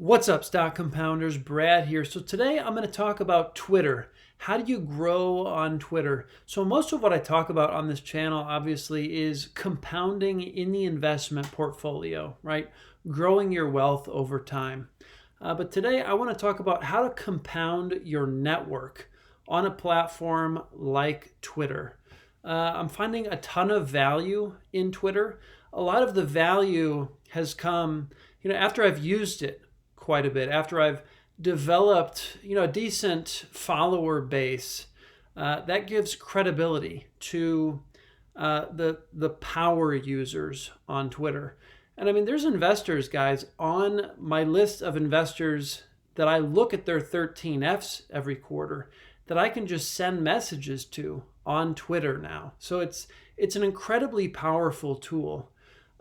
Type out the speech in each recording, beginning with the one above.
What's up, stock compounders? Brad here. So today I'm going to talk about Twitter. How do you grow on Twitter? So most of what I talk about on this channel obviously is compounding in the investment portfolio, right? Growing your wealth over time. But today I want to talk about how to compound your network on a platform like Twitter. I'm finding a ton of value in Twitter. A lot of the value has come, after I've used it quite a bit, after I've developed, a decent follower base. That gives credibility to the power users on Twitter. And I mean, there's investors, guys, on my list of investors that I look at their 13Fs every quarter that I can just send messages to on Twitter now. So it's an incredibly powerful tool.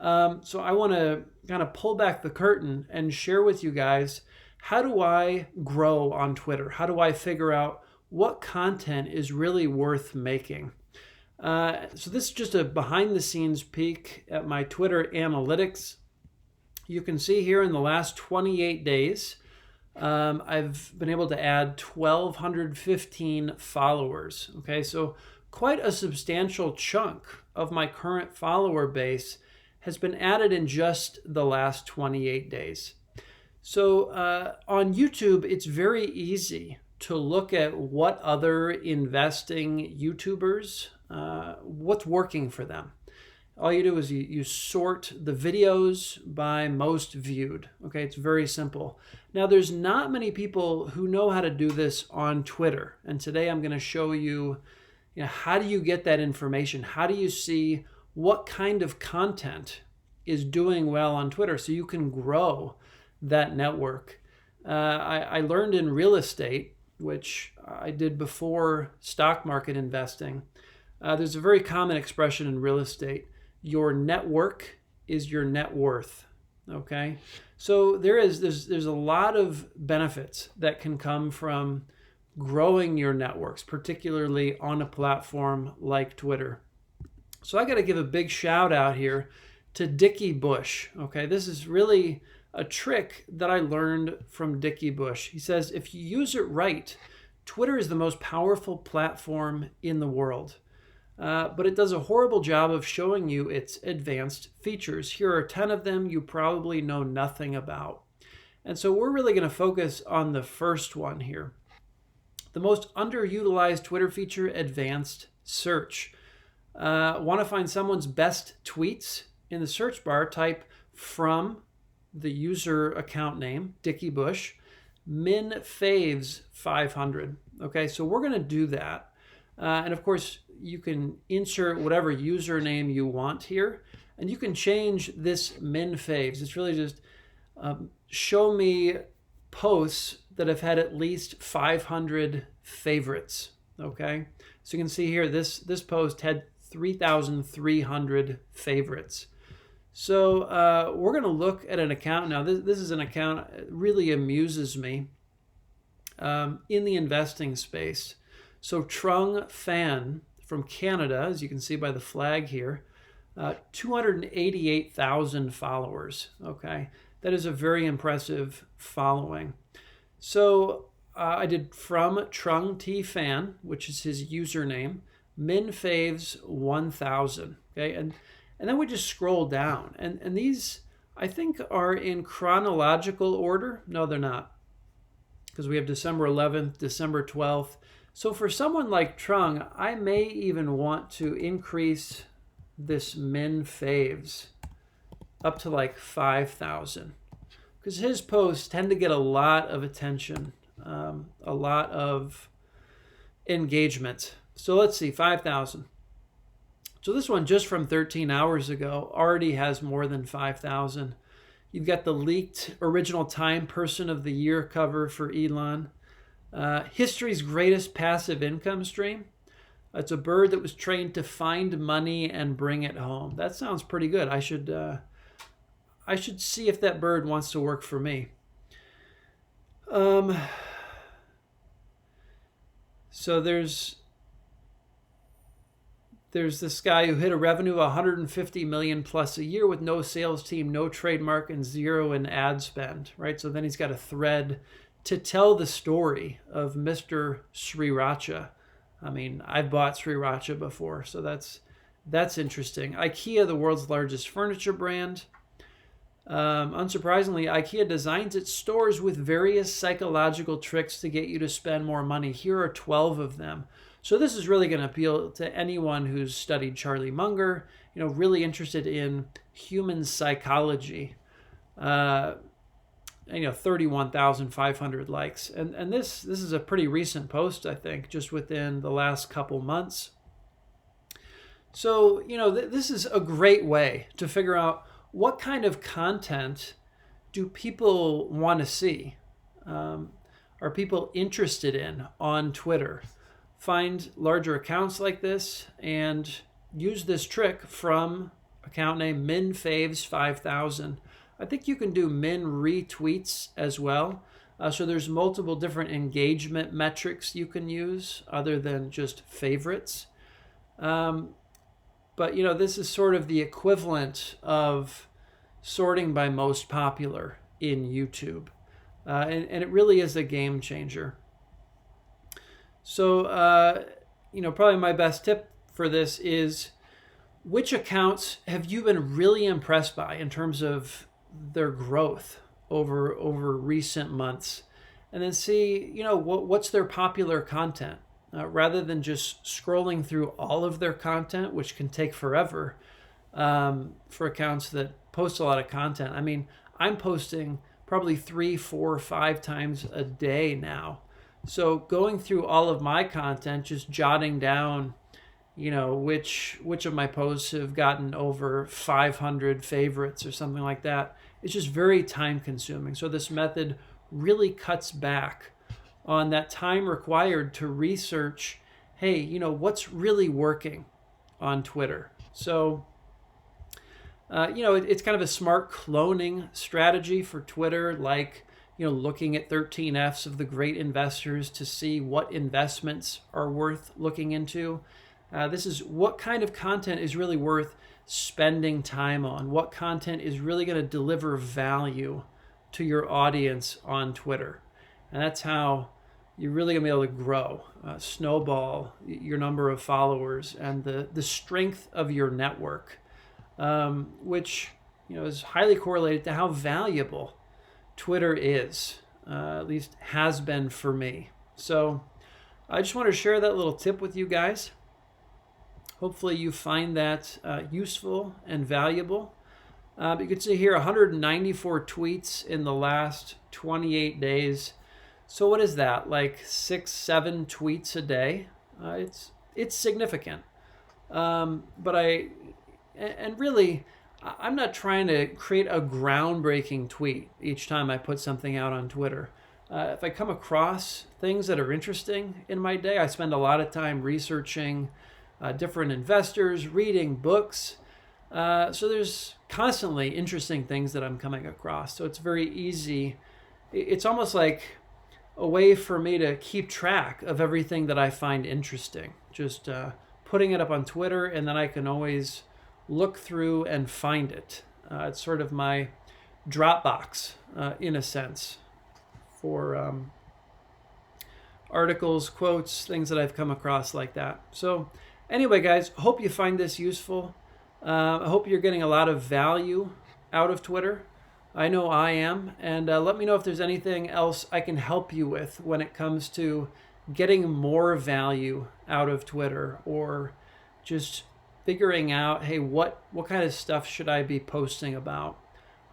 So I want to kind of pull back the curtain and share with you guys, how do I grow on Twitter? How do I figure out what content is really worth making? So this is just a behind the scenes peek at my Twitter analytics. You can see here in the last 28 days, I've been able to add 1,215 followers. Okay, so quite a substantial chunk of my current follower base has been added in just the last 28 days. So on YouTube, it's very easy to look at what other investing YouTubers, what's working for them. All you do is you sort the videos by most viewed. Okay, it's very simple. Now, there's not many people who know how to do this on Twitter. And today I'm going to show you, how do you get that information? How do you see what kind of content is doing well on Twitter so you can grow that network? I learned in real estate, which I did before stock market investing. There's a very common expression in real estate: your network is your net worth. Okay, so there's a lot of benefits that can come from growing your networks, particularly on a platform like Twitter. So I got to give a big shout out here to Dickie Bush. Okay, this is really a trick that I learned from Dickie Bush. He says, if you use it right, Twitter is the most powerful platform in the world. But it does a horrible job of showing you its advanced features. Here are 10 of them you probably know nothing about. And so we're really going to focus on the first one here. The most underutilized Twitter feature, advanced search. Want to find someone's best tweets? In the search bar, type from the user account name, Dickie Bush, min faves 500. Okay, so we're going to do that. And of course, you can insert whatever username you want here, and you can change this min faves. It's really just show me posts that have had at least 500 favorites. Okay, so you can see here, this post had 3,300 favorites. So we're going to look at an account now. This is an account that really amuses me in the investing space. So trungtphan from Canada, as you can see by the flag here, 288,000 followers. Okay, that is a very impressive following. So I did from trungtphan, which is his username, min faves 1,000. Okay, and then we just scroll down, and these I think are in chronological order. No, they're not, because we have December 11th, December 12th. So for someone like Trung, I may even want to increase this min faves up to like 5,000, because his posts tend to get a lot of attention, a lot of engagement. So let's see, 5,000. So this one, just from 13 hours ago, already has more than 5,000. You've got the leaked original Time Person of the Year cover for Elon. History's greatest passive income stream. It's a bird that was trained to find money and bring it home. That sounds pretty good. I should see if that bird wants to work for me. So there's There's this guy who hit a revenue of 150 million plus a year with no sales team, no trademark, and zero in ad spend, right? So then he's got a thread to tell the story of Mr. Sriracha. I mean, I've bought Sriracha before, so that's interesting. IKEA, the world's largest furniture brand. Unsurprisingly, IKEA designs its stores with various psychological tricks to get you to spend more money. Here are 12 of them. So this is really going to appeal to anyone who's studied Charlie Munger, really interested in human psychology. 31,500 likes. And this is a pretty recent post, I think, just within the last couple months. So, this is a great way to figure out what kind of content do people want to see? Are people interested in on Twitter? Find larger accounts like this and use this trick from account name minfaves5000. I think you can do min retweets as well. So there's multiple different engagement metrics you can use other than just favorites. But this is sort of the equivalent of sorting by most popular in YouTube. And it really is a game changer. So, probably my best tip for this is, which accounts have you been really impressed by in terms of their growth over recent months? And then see, what's their popular content, rather than just scrolling through all of their content, which can take forever for accounts that post a lot of content. I mean, I'm posting probably 3, 4, 5 times a day now. So going through all of my content, just jotting down, which of my posts have gotten over 500 favorites or something like that, it's just very time consuming. So this method really cuts back on that time required to research, hey, what's really working on Twitter. So, it's kind of a smart cloning strategy for Twitter, like, looking at 13 Fs of the great investors to see what investments are worth looking into. This is what kind of content is really worth spending time on, what content is really going to deliver value to your audience on Twitter. And that's how you're really going to be able to grow, snowball your number of followers and the strength of your network, which is highly correlated to how valuable Twitter is, at least has been for me. So I just want to share that little tip with you guys. Hopefully you find that useful and valuable. You can see here 194 tweets in the last 28 days. So what is that? Like 6-7 tweets a day? It's significant. But really, I'm not trying to create a groundbreaking tweet each time I put something out on Twitter. If I come across things that are interesting in my day, I spend a lot of time researching different investors, reading books. So there's constantly interesting things that I'm coming across. So it's very easy. It's almost like a way for me to keep track of everything that I find interesting. Just putting it up on Twitter, and then I can always look through and find it. It's sort of my Dropbox, in a sense, for articles, quotes, things that I've come across like that. So anyway, guys, hope you find this useful. I hope you're getting a lot of value out of Twitter. I know I am. And let me know if there's anything else I can help you with when it comes to getting more value out of Twitter, or just figuring out, hey, what kind of stuff should I be posting about?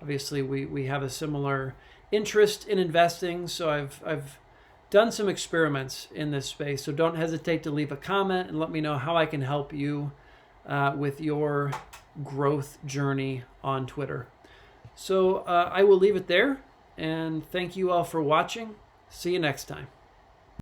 Obviously, we have a similar interest in investing, so I've done some experiments in this space. So don't hesitate to leave a comment and let me know how I can help you with your growth journey on Twitter. So I will leave it there, and thank you all for watching. See you next time.